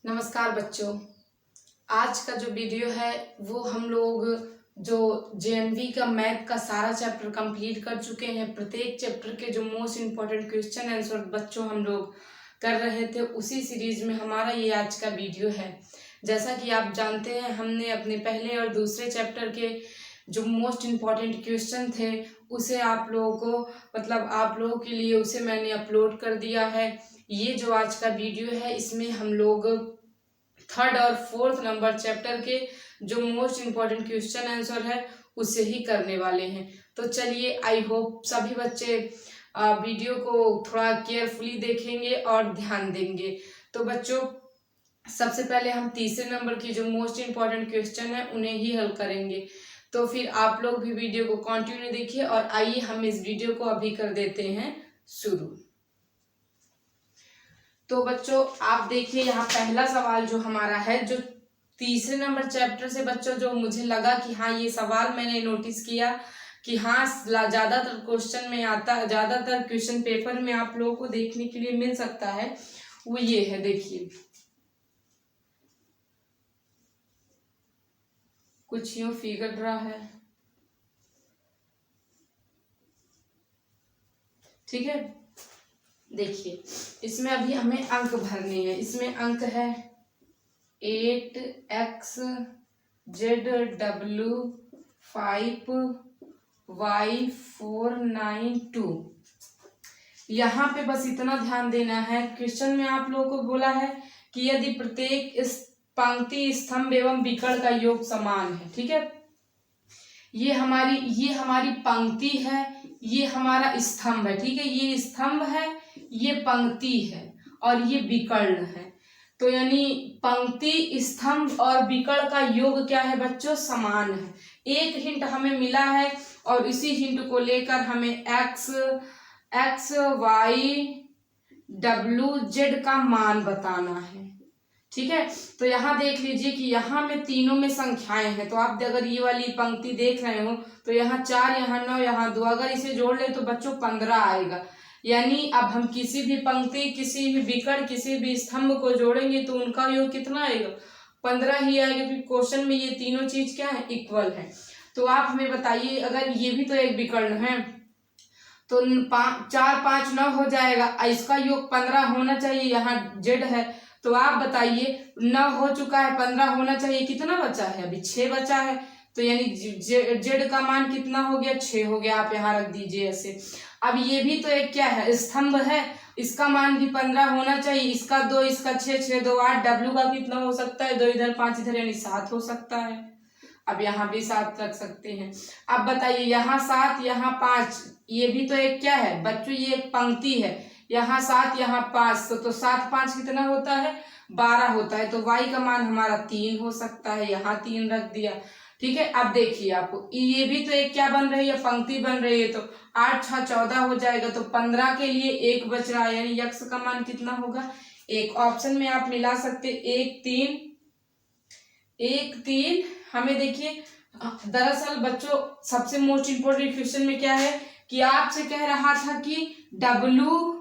नमस्कार बच्चों। आज का जो वीडियो है वो हम लोग जो जेएनवी का मैथ का सारा चैप्टर कंप्लीट कर चुके हैं। प्रत्येक चैप्टर के जो मोस्ट इम्पोर्टेंट क्वेश्चन आंसर बच्चों हम लोग कर रहे थे, उसी सीरीज में हमारा ये आज का वीडियो है। जैसा कि आप जानते हैं, हमने अपने पहले और दूसरे चैप्टर के जो मोस्ट इम्पॉर्टेंट क्वेश्चन थे उसे आप लोगों को आप लोगों के लिए उसे मैंने अपलोड कर दिया है। ये जो आज का वीडियो है इसमें हम लोग थर्ड और फोर्थ नंबर चैप्टर के जो मोस्ट इम्पॉर्टेंट क्वेश्चन आंसर है उसे ही करने वाले हैं। तो चलिए, आई होप सभी बच्चे वीडियो को थोड़ा केयरफुली देखेंगे और ध्यान देंगे। तो बच्चों, सबसे पहले हम तीसरे नंबर की जो मोस्ट इम्पॉर्टेंट क्वेश्चन है उन्हें ही हल करेंगे। तो फिर आप लोग भी वीडियो को कंटिन्यू देखिए और आइए हम इस वीडियो को अभी कर देते हैं शुरू। तो बच्चों, आप देखिए यहाँ पहला सवाल जो हमारा है, जो तीसरे नंबर चैप्टर से बच्चों जो मुझे लगा कि हाँ ये सवाल मैंने नोटिस किया कि हाँ ज्यादातर क्वेश्चन में आता, ज्यादातर क्वेश्चन पेपर में आप लोगों को देखने के लिए मिल सकता है, वो ये है। देखिए कुछ यूं फिगर रहा है, ठीक है। देखिए इसमें अभी हमें अंक भरने हैं। इसमें अंक है 8x ZW 5y492। यहाँ पे बस इतना ध्यान देना है, क्वेश्चन में आप लोगों को बोला है कि यदि प्रत्येक इस पंक्ति स्तंभ एवं विकर्ण का योग समान है, ठीक है। ये हमारी पंक्ति है, ये हमारा स्तंभ है, ठीक है। ये स्तंभ है, ये पंक्ति है और ये विकर्ण है। तो यानी पंक्ति, स्तंभ और विकर्ण का योग क्या है बच्चों? समान है। एक हिंट हमें मिला है और इसी हिंट को लेकर हमें x y w z का मान बताना है, ठीक है। तो यहाँ देख लीजिए कि यहाँ में तीनों में संख्याएं हैं। तो आप अगर ये वाली पंक्ति देख रहे हो तो यहाँ 4, यहाँ 9, यहाँ 2, अगर इसे जोड़ ले तो बच्चों 15 आएगा। यानी अब हम किसी भी पंक्ति, किसी भी विकर्ण, किसी भी स्तंभ को जोड़ेंगे तो उनका योग कितना आएगा? 15 ही आएगा। फिर क्वेश्चन में ये तीनों चीज क्या है? इक्वल है। तो आप हमें बताइए, अगर ये भी तो एक विकर्ण है तो 4, 5, 9 हो जाएगा। इसका योग 15 होना चाहिए। यहाँ जेड है तो आप बताइए 9 हो चुका है, 15 होना चाहिए, कितना बचा है? अभी 6 बचा है। तो यानी जेड का मान कितना हो गया? 6 हो गया। आप यहाँ रख दीजिए ऐसे। अब ये भी तो एक क्या है? स्तंभ है। इसका मान भी 15 होना चाहिए। इसका 2, इसका 6, 6 2 8। डब्ल्यू का कितना हो सकता है? 2 इधर 5 इधर, यानी 7 हो सकता है। अब यहाँ भी 7 रख सकते हैं। अब बताइए, यहाँ 7, यहाँ 5, ये भी तो एक क्या है बच्चों? ये एक पंक्ति है। यहाँ 7, यहाँ 5, तो 7 5 कितना होता है? 12 होता है। तो y का मान हमारा 3 हो सकता है। यहाँ 3 रख दिया, ठीक है। अब देखिए आपको ये भी तो एक क्या बन रही है? पंक्ति बन रही है। तो 8 6 14 हो जाएगा। तो 15 के लिए 1 बच रहा है, यानी x का मान कितना होगा? 1। ऑप्शन में आप मिला सकते 1 3 1 3। हमें देखिए, दरअसल बच्चों सबसे मोस्ट इंपोर्टेंट क्वेश्चन में क्या है कि आपसे कह रहा था कि W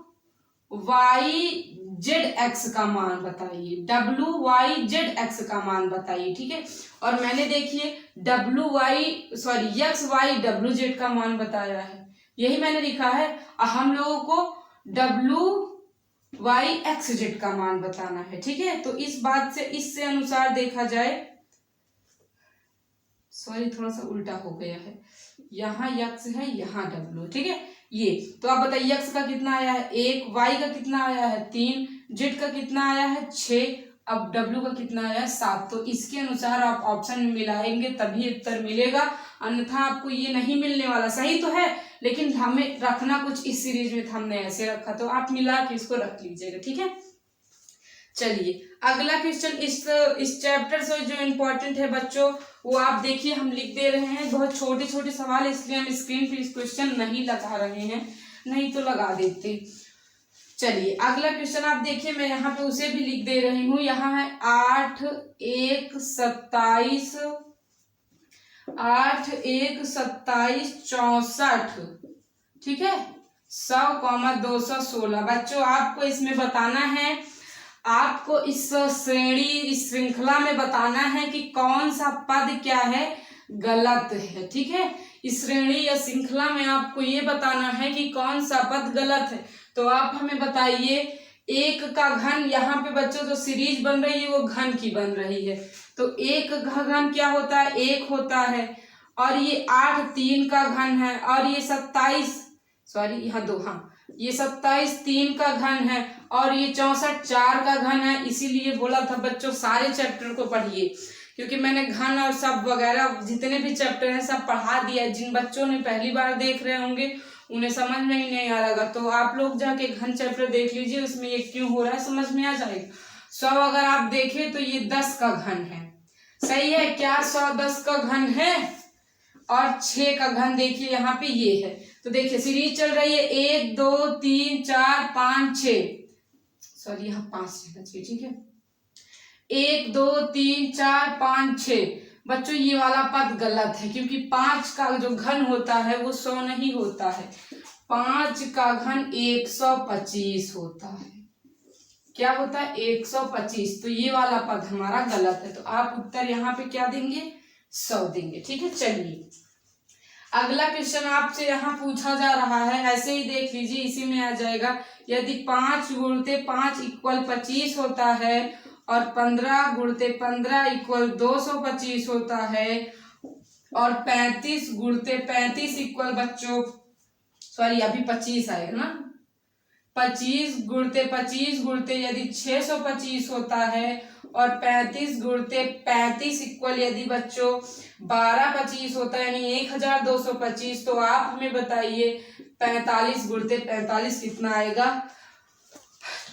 Y Z X का मान बताइए। W Y Z X का मान बताइए, ठीक है। और मैंने देखिए X Y W Z का मान बताया है, यही मैंने लिखा है। हम लोगों को W Y X Z का मान बताना है, ठीक है। तो इस बात से, इससे अनुसार देखा जाए, थोड़ा सा उल्टा हो गया है। यहाँ x है, यहाँ w, ठीक है। ये तो आप बताइए x का कितना आया है? 1। y का कितना आया है? 3। z का कितना आया है? 6। अब w का कितना आया है? 7। तो इसके अनुसार आप ऑप्शन में मिलाएंगे तभी उत्तर मिलेगा, अन्यथा आपको ये नहीं मिलने वाला। सही तो है, लेकिन हमें रखना कुछ इस सीरीज में हमने ऐसे रखा, तो आप मिला के इसको रख लीजिएगा, ठीक है। चलिए अगला क्वेश्चन इस चैप्टर से जो इम्पोर्टेंट है बच्चों, वो आप देखिए हम लिख दे रहे हैं। बहुत छोटे छोटे सवाल, इसलिए हम स्क्रीन पे इस क्वेश्चन नहीं लगा रहे हैं, नहीं तो लगा देते। चलिए अगला क्वेश्चन आप देखिए, मैं यहाँ पे उसे भी लिख दे रही हूँ। यहाँ है 8 1 27 64, ठीक है। 100, 216। बच्चों आपको इसमें बताना है आपको इस श्रेणी, इस श्रृंखला में बताना है कि कौन सा पद क्या है, गलत है। ठीक है, इस श्रेणी या श्रृंखला में आपको ये बताना है कि कौन सा पद गलत है। तो आप हमें बताइए, एक का घन, यहाँ पे बच्चों जो सीरीज बन रही है वो घन की बन रही है, तो एक का घन क्या होता है, एक होता है। और ये 8 3 का घन है, और ये 27, सॉरी यहाँ 2, हाँ ये 27 3 का घन है, और ये 64 4 का घन है। इसीलिए बोला था बच्चों सारे चैप्टर को पढ़िए, क्योंकि मैंने घन और सब वगैरह जितने भी चैप्टर हैं सब पढ़ा दिया। जिन बच्चों ने पहली बार देख रहे होंगे उन्हें समझ में ही नहीं आ रहा, तो आप लोग जाके घन चैप्टर देख लीजिए, उसमें ये क्यों हो रहा है समझ में आ जाएगा। 100 अगर आप देखें तो ये 10 का घन है, सही है क्या, 100 10 का घन है। और 6 का घन देखिए यहाँ पे ये है। तो देखिए सीरीज चल रही है 1 2 3 4 5 6, सॉरी यहाँ 5 रहना चाहिए, ठीक है, 1 2 3 4 5 6। बच्चों ये वाला पद गलत है, क्योंकि 5 का जो घन होता है वो 100 नहीं होता है, 5 का घन 125 होता है। क्या होता है, 125। तो ये वाला पद हमारा गलत है, तो आप उत्तर यहाँ पे क्या देंगे, 100 देंगे। ठीक है, चलिए अगला क्वेश्चन आपसे यहाँ पूछा जा रहा है, ऐसे ही देख लीजिए, इसी में आ जाएगा। यदि 5 गुणते 5 इक्वल 25 होता है और 15 गुणते 15 इक्वल 225 होता है, और 35 गुणते 35 इक्वल बच्चों, सॉरी अभी 25 आएगा ना, 25 गुणते 25 गुणते यदि 625 होता है, और 35 गुणते 35 इक्वल यदि बच्चों 1225 होता है, यानी 1225। तो आप हमें बताइए 45 गुणते 45 कितना आएगा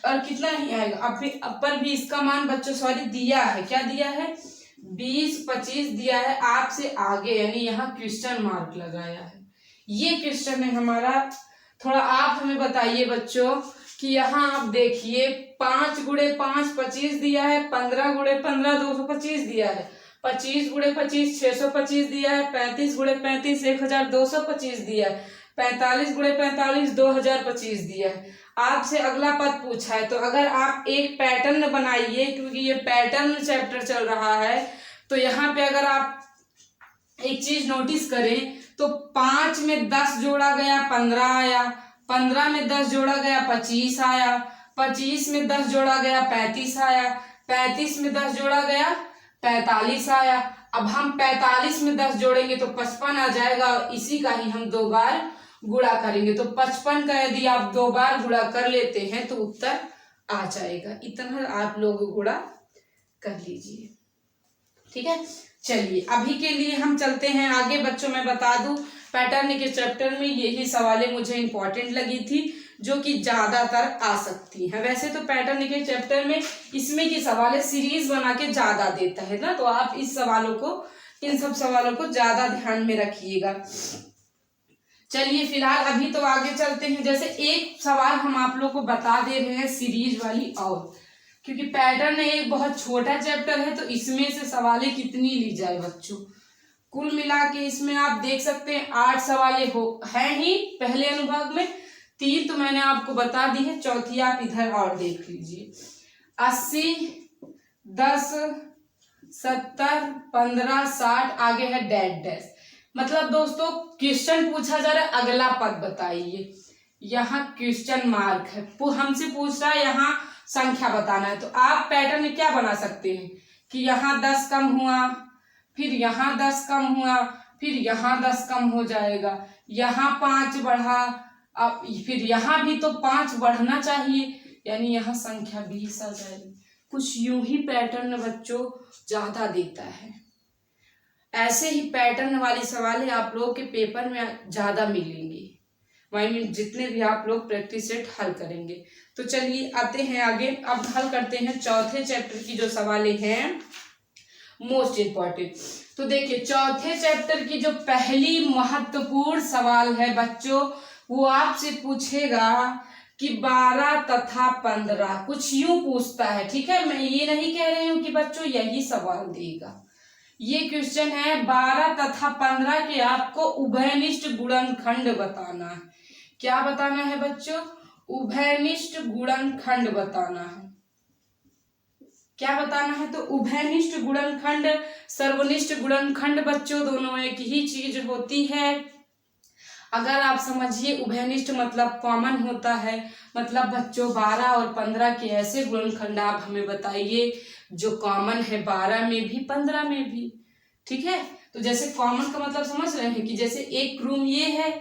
और कितना नहीं आएगा। अब पर भी इसका मान बच्चों सॉरी दिया है, क्या दिया है, 20 25 दिया है, आपसे आगे, यानी यहाँ क्वेश्चन मार्क लगाया है। ये क्वेश्चन है हमारा। थोड़ा आप हमें बताइए बच्चों कि यहाँ आप देखिए 5 गुणे 5 25 दिया है, 15 गुणे 15 225 दिया है, 25 गुणे 25 625 दिया है, 35 गुणे 35 1225 दिया है, 45 गुणे 45 2025 दिया है। आपसे अगला पद पूछा है, तो अगर आप एक पैटर्न बनाइए, क्योंकि ये पैटर्न चैप्टर चल रहा है, तो यहाँ पे अगर आप एक चीज नोटिस करें तो 5 में 10 जोड़ा गया 15 आया, 15 में 10 जोड़ा गया 25 आया, 25 में 10 जोड़ा गया 35 आया, 35 में 10 जोड़ा गया 45 आया। अब हम 45 में 10 जोड़ेंगे तो 55 आ जाएगा, और इसी का ही हम 2 बार गुणा करेंगे, तो 55 का यदि आप 2 बार गुणा कर लेते हैं तो उत्तर आ जाएगा। इतना आप लोग गुणा कर लीजिए, ठीक है। चलिए अभी के लिए हम चलते हैं आगे। बच्चों मैं बता दूं, पैटर्न के चैप्टर में यही सवालें मुझे इंपॉर्टेंट लगी थी, जो कि ज्यादातर आ सकती हैं। वैसे तो पैटर्न के चैप्टर में इसमें की सवालें सीरीज बना के ज्यादा देता है ना, तो आप इस सवालों को, इन सब सवालों को ज्यादा ध्यान में रखिएगा। चलिए फिलहाल अभी तो आगे चलते हैं। जैसे एक सवाल हम आप लोग को बता दे रहे हैं सीरीज वाली, और क्योंकि पैटर्न एक बहुत छोटा चैप्टर है, तो इसमें से सवालें कितनी ली जाए बच्चों, कुल मिला के इसमें आप देख सकते हैं 8 सवालें हैं ही पहले अनुभाग में, 3 तो मैंने आपको बता दी है, चौथी आप इधर और देख लीजिए। 80 10 70 15 60 आगे है डैश डैश। मतलब दोस्तों क्वेश्चन पूछा जा रहा है अगला पद बताइए, यहाँ क्वेश्चन मार्क है, हमसे पूछ रहा है यहाँ संख्या बताना है। तो आप पैटर्न में क्या बना सकते हैं कि यहाँ 10 कम हुआ, फिर यहाँ 10 कम हुआ, फिर यहाँ 10 कम हो जाएगा, यहाँ 5 बढ़ा, अब फिर यहाँ भी तो 5 बढ़ना चाहिए, यानी यहाँ संख्या 20 आ जाएगी। कुछ यूं ही पैटर्न बच्चों ज्यादा देता है। ऐसे ही पैटर्न वाली सवालें आप लोगों के पेपर में ज्यादा मिलेंगी, जितने भी आप लोग प्रैक्टिस सेट हल करेंगे। तो चलिए आते हैं आगे, अब हल करते हैं चौथे चैप्टर की जो सवालें हैं मोस्ट इम्पॉर्टेंट। तो देखिए चौथे चैप्टर की जो पहली महत्वपूर्ण सवाल है बच्चों, वो आपसे पूछेगा कि 12 तथा 15, कुछ यूं पूछता है, ठीक है। मैं ये नहीं कह रही हूं कि बच्चों यही सवाल देगा, ये क्वेश्चन है 12 तथा 15 के आपको उभयनिष्ठ गुणनखंड बताना है। क्या बताना है बच्चों, उभयनिष्ठ गुणनखंड बताना है। क्या बताना है? तो उभयनिष्ठ गुणनखंड सर्वनिष्ठ गुणनखंड बच्चों दोनों एक ही चीज होती है। अगर आप समझिए उभयनिष्ठ मतलब कॉमन होता है, मतलब बच्चों 12 और 15 के ऐसे गुणनखंड आप हमें बताइए जो कॉमन है 12 में भी 15 में भी। ठीक है, तो जैसे कॉमन का मतलब समझ रहे हैं कि जैसे एक रूम ये है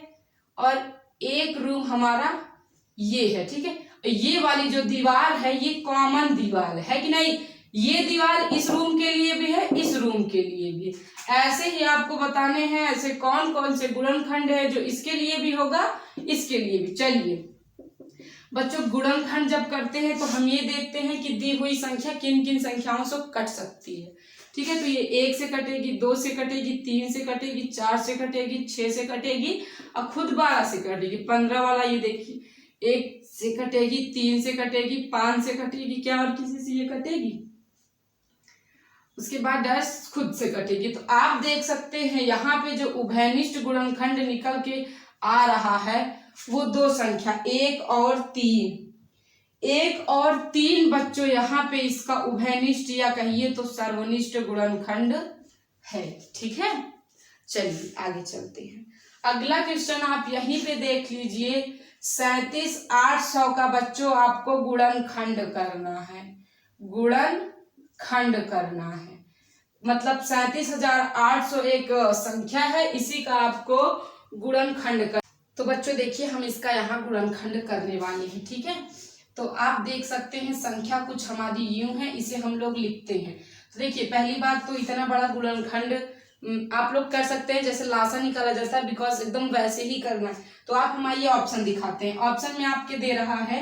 और एक रूम हमारा ये है। ठीक है, ये वाली जो दीवार है ये कॉमन दीवार है कि नहीं? ये दीवार इस रूम के लिए भी है, इस रूम के लिए भी है। ऐसे ही आपको बताने हैं ऐसे कौन कौन से गुणनखंड है जो इसके लिए भी होगा, इसके लिए भी। चलिए बच्चों, गुणनखंड जब करते हैं तो हम ये देखते हैं कि दी हुई संख्या किन किन संख्याओं से कट सकती है। ठीक है, तो ये 1 से कटेगी, 2 से कटेगी, 3 से कटेगी, 4 से कटेगी, 6 से कटेगी और खुद 12 से कटेगी। 15 वाला ये देखिए 1 से कटेगी, 3 से कटेगी, 5 से कटेगी, क्या और किसी से ये कटेगी? उसके बाद 10 खुद से कटेगी। तो आप देख सकते हैं यहाँ पे जो उभयनिष्ठ गुणनखंड निकल के आ रहा है वो दो संख्या 1 और 3। 1 और 3 बच्चों यहाँ पे इसका उभयनिष्ठ या कहिए तो सर्वनिष्ठ गुणनखंड है। ठीक है, चलिए आगे चलते हैं। अगला क्वेश्चन आप यहीं पे देख लीजिए। 37,800 का बच्चों आपको गुणनखंड करना है। गुणनखंड करना है मतलब 37,800 एक संख्या है, इसी का आपको गुणनखंड कर। तो बच्चों देखिए हम इसका यहाँ गुणनखंड करने वाले हैं। ठीक है, तो आप देख सकते हैं संख्या कुछ हमारी यूं है, इसे हम लोग लिखते हैं। तो देखिए पहली बात तो इतना बड़ा गुणनखंड आप लोग कर सकते हैं जैसे लासा निकाला जाता है, बिकॉज एकदम वैसे ही करना है। तो आप हमारे ये ऑप्शन दिखाते हैं। ऑप्शन में आपके दे रहा है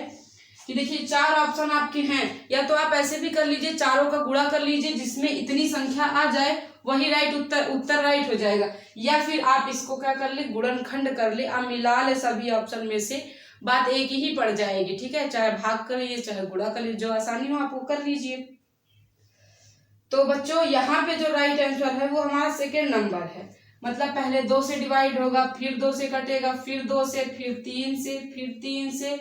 कि देखिए 4 ऑप्शन आपके हैं, या तो आप ऐसे भी कर लीजिए, चारों का गुणा कर लीजिए, जिसमें इतनी संख्या आ जाए वही राइट उत्तर राइट हो जाएगा। या फिर आप इसको क्या कर ले, गुणनखंड कर ले, आप मिला ले सभी ऑप्शन में से, बात एक ही पड़ जाएगी। ठीक है, चाहे भाग कर लीजिए चाहे गुणा कर लीजिए, जो आसानी हो आप वो कर लीजिए। तो बच्चों यहाँ पे जो राइट आंसर है वो हमारा सेकेंड नंबर है। मतलब पहले 2 से डिवाइड होगा, फिर 2 से कटेगा, फिर 2 से, फिर 3 से, फिर 3 से,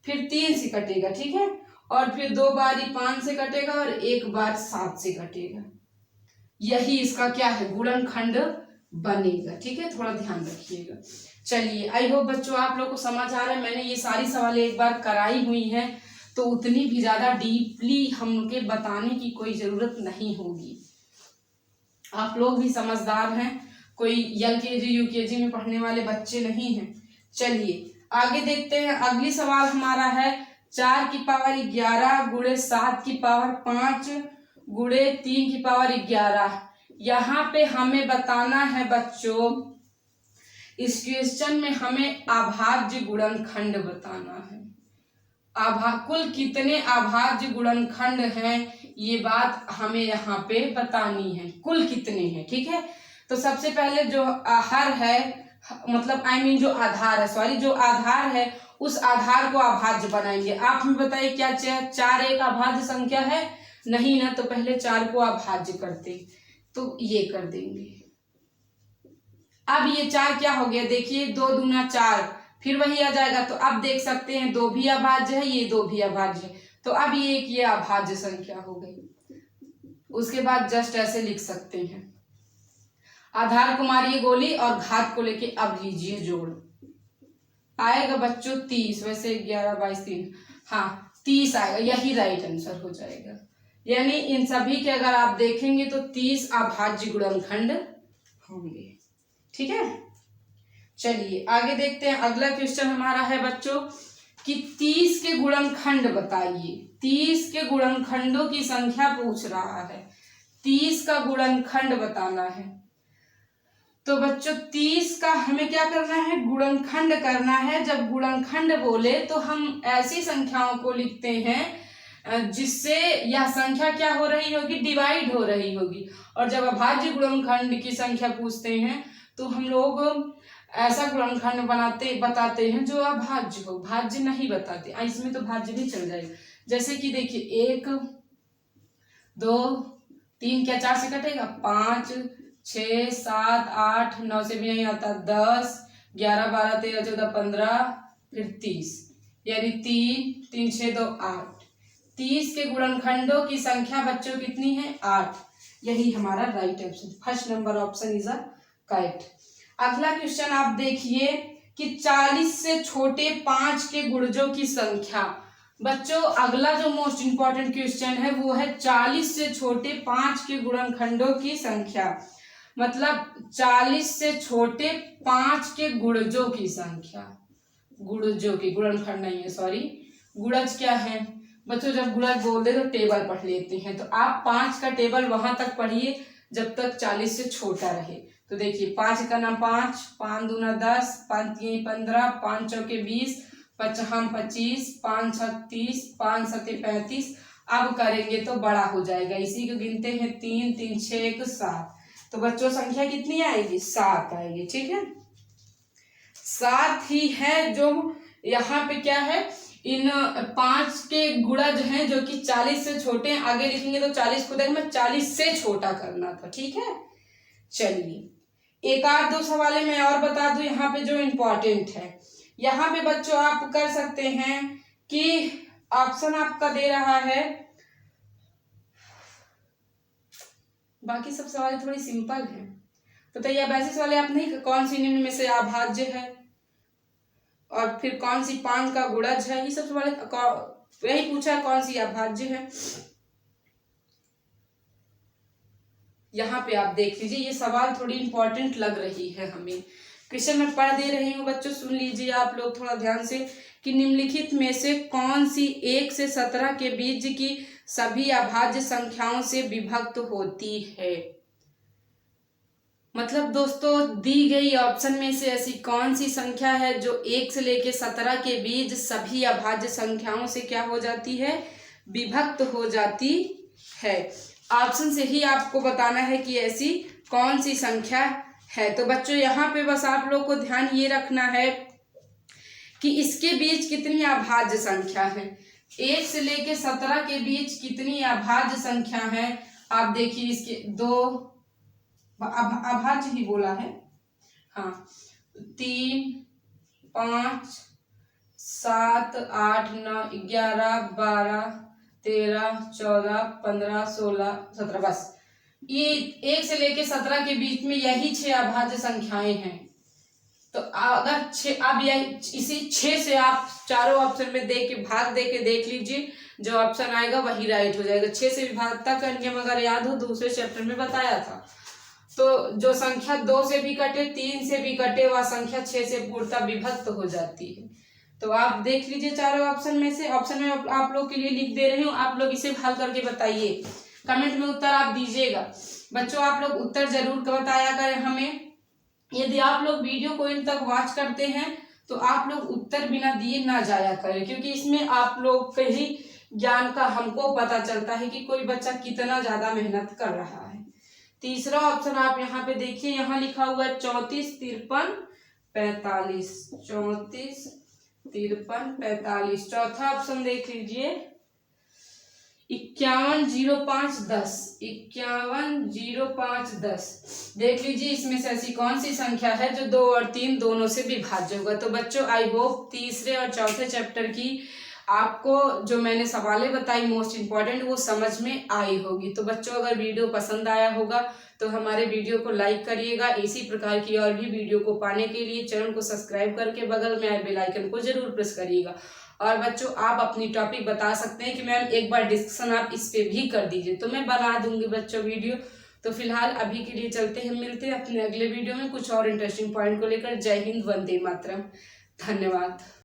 फिर 3 से कटेगा। ठीक है, और फिर 2 बारी 5 से कटेगा और 1 बार 7 से कटेगा। यही इसका क्या है, गुणनखंड बनेगा। ठीक है, थोड़ा ध्यान रखिएगा। चलिए आई होप बच्चों आप लोग को समझ आ रहा है। मैंने ये सारी सवालें एक बार कराई हुई हैं, तो उतनी भी ज्यादा डीपली हमके बताने की कोई जरूरत नहीं होगी। आप लोग भी समझदार हैं, कोई LKG UKG में पढ़ने वाले बच्चे नहीं हैं। चलिए आगे देखते हैं। अगली सवाल हमारा है 4 की पावर 11 गुणे 7 की पावर 5 गुणे 3 की पावर 11। यहाँ पे हमें बताना है बच्चों, इस क्वेश्चन में हमें अभाज्य गुणनखंड बताना है। कुल कितने अभाज्य गुणनखंड हैं ये बात हमें यहाँ पे बतानी है, कुल कितने हैं। ठीक है, तो सबसे पहले जो हर है मतलब जो आधार है, सॉरी जो आधार है उस आधार को अभाज्य बनाएंगे। आप हमें बताइए क्या 4 एक अभाज्य संख्या है? नहीं ना, तो पहले 4 को अभाज्य करते, तो ये कर देंगे। अब ये 4 क्या हो गया, देखिए 2 दूना 4, फिर वही आ जाएगा। तो अब देख सकते हैं 2 भी अभाज्य है, ये 2 भी अभाज्य है, तो अब ये एक ये अभाज्य संख्या हो गई। उसके बाद जस्ट ऐसे लिख सकते हैं, आधार को मारिए गोली और घात को लेके अब लीजिए जोड़। आएगा बच्चों 30, वैसे 11 22 3, हाँ 30 आएगा, यही राइट आंसर हो जाएगा। यानी इन सभी के अगर आप देखेंगे तो 30 अभाज्य गुणनखंड होंगे। ठीक है, चलिए आगे देखते हैं। अगला क्वेश्चन हमारा है बच्चों कि 30 के गुणनखंड बताइए। 30 के गुणनखंडों की संख्या पूछ रहा है, 30 का गुणनखंड बताना है। तो बच्चों 30 का हमें क्या करना है, गुणनखंड करना है। जब गुणनखंड बोले तो हम ऐसी संख्याओं को लिखते हैं जिससे यह संख्या क्या हो रही होगी, डिवाइड हो रही होगी। और जब अभाज्य गुणनखंड की संख्या पूछते हैं तो हम लोग ऐसा गुणनखंड बताते हैं जो अभाज्य हो, भाज्य नहीं बताते। इसमें तो भाज्य भी चल जाएगा। जैसे कि देखिए 1 2 3 क्या 4 से कटेगा, 5 6 7 8 9 से भी नहीं आता, 10 11 12 13 14 15 फिर 30, यानी 3 3 6 2 8, 30 के गुणनखंडों की संख्या बच्चों कितनी है? 8। यही हमारा right option, first number option is a correct. अगला क्वेश्चन आप देखिए कि 40 से छोटे 5 के गुणजों की संख्या। बच्चों अगला जो मोस्ट इंपॉर्टेंट क्वेश्चन है वो है 40 से छोटे 5 के गुणनखंडों की संख्या। मतलब 40 से छोटे 5 के गुणजों की संख्या, गुणजों की, गुणनखंड नहीं है सॉरी, गुणज क्या है बच्चों? जब गुणज बोल दे तो टेबल पढ़ लेते हैं, तो आप 5 का टेबल वहां तक पढ़िए जब तक 40 से छोटा रहे। तो देखिए 5 का नाम 5, 5 दूना 10, 5 3 15, 5 चौके 20, 5 हम 25, 5 6 30, 5 7 35। अब करेंगे तो बड़ा हो जाएगा, इसी को गिनते हैं 3 3 6 1 7। तो बच्चों संख्या कितनी आएगी? 7 आएगी। ठीक है, 7 ही है जो यहाँ पे क्या है, इन 5 के गुणज हैं जो कि 40 से छोटे हैं। आगे लिखेंगे तो 40 को देख, मैं 40 से छोटा करना था। ठीक है, चलिए एक आध दो सवाल मैं और बता दूं यहाँ पे जो इम्पोर्टेंट है। यहाँ पे बच्चों आप कर सकते हैं कि ऑप्शन आपका दे रहा है, बाकी सब सवाल थोड़ी सिंपल है, बताइए अब ऐसे सवाल आप नहीं, कौन सी निम्न में से अभाज्य है और फिर कौन सी 5 का गुणज है, ये सब सवाल यही पूछा है, कौन सी अभाज्य है। यहाँ पे आप देख लीजिए, ये सवाल थोड़ी इंपॉर्टेंट लग रही है हमें। क्वेश्चन मैं पढ़ दे रही हूँ बच्चों, सुन लीजिए आप लोग थोड़ा ध्यान से कि निम्नलिखित में से कौन सी 1 से 17 के बीच की सभी अभाज्य संख्याओं से विभक्त होती है। मतलब दोस्तों दी गई ऑप्शन में से ऐसी कौन सी संख्या है जो 1 से लेके 17 के बीच सभी अभाज्य संख्याओं से क्या हो जाती है? विभक्त हो जाती है। ऑप्शन से ही आपको बताना है कि ऐसी कौन सी संख्या है। तो बच्चों यहाँ पे बस आप लोग को ध्यान ये रखना है कि इसके बीच कितनी अभाज्य संख्या है। 1 से लेके 17 के बीच कितनी अभाज्य संख्या है, आप देखिए इसके 2 अभाज्य ही बोला है, हाँ 3 5 7 8 9 11 12 13 14 15 16 17, बस ये 1 से लेके 17 के बीच में यही 6 अभाज्य संख्याएं हैं। तो अगर 6, अब यही इसी 6 से आप चारों ऑप्शन में दे के भाग दे के देख लीजिए, जो ऑप्शन आएगा वही राइट हो जाएगा। 6 से विभागता का नियम अगर याद हो दूसरे चैप्टर में बताया था। तो जो संख्या 2 से भी कटे 3 से भी कटे वह संख्या 6 से पूर्णतः विभक्त हो जाती है। तो आप देख लीजिए चारों ऑप्शन में से, ऑप्शन में आप लोग के लिए लिख दे रही हूँ, आप लोग इसे हल करके बताइए, कमेंट में उत्तर आप दीजिएगा। बच्चों आप लोग उत्तर जरूर बताया करें हमें। यदि आप लोग वीडियो को इन तक वॉच करते हैं तो आप लोग उत्तर बिना दिए ना जाया करें, क्योंकि इसमें आप लोग के ही ज्ञान का हमको पता चलता है कि कोई बच्चा कितना ज्यादा मेहनत कर रहा है। तीसरा ऑप्शन आप यहाँ पे देखिए, यहाँ लिखा हुआ है 34 53 45, 34 53 45। चौथा ऑप्शन देख लीजिए 51 05 10, 51 05 10। देख लीजिए इसमें से ऐसी कौन सी संख्या है जो 2 और 3 दोनों से विभाज्य होगा। तो बच्चों आई होप तीसरे और चौथे चैप्टर की आपको जो मैंने सवालें बताई मोस्ट इम्पॉर्टेंट वो समझ में आई होगी। तो बच्चों अगर वीडियो पसंद आया होगा तो हमारे वीडियो को लाइक करिएगा। इसी प्रकार की और भी वीडियो को पाने के लिए चैनल को सब्सक्राइब करके बगल में आए बेल आइकन को जरूर प्रेस करिएगा। और बच्चों आप अपनी टॉपिक बता सकते हैं कि मैम एक बार डिस्कशन आप इस पे भी कर दीजिए, तो मैं बना दूंगी बच्चों वीडियो। तो फिलहाल अभी के लिए चलते हैं, मिलते हैं अपने अगले वीडियो में कुछ और इंटरेस्टिंग पॉइंट को लेकर। जय हिंद, वंदे मातरम, धन्यवाद।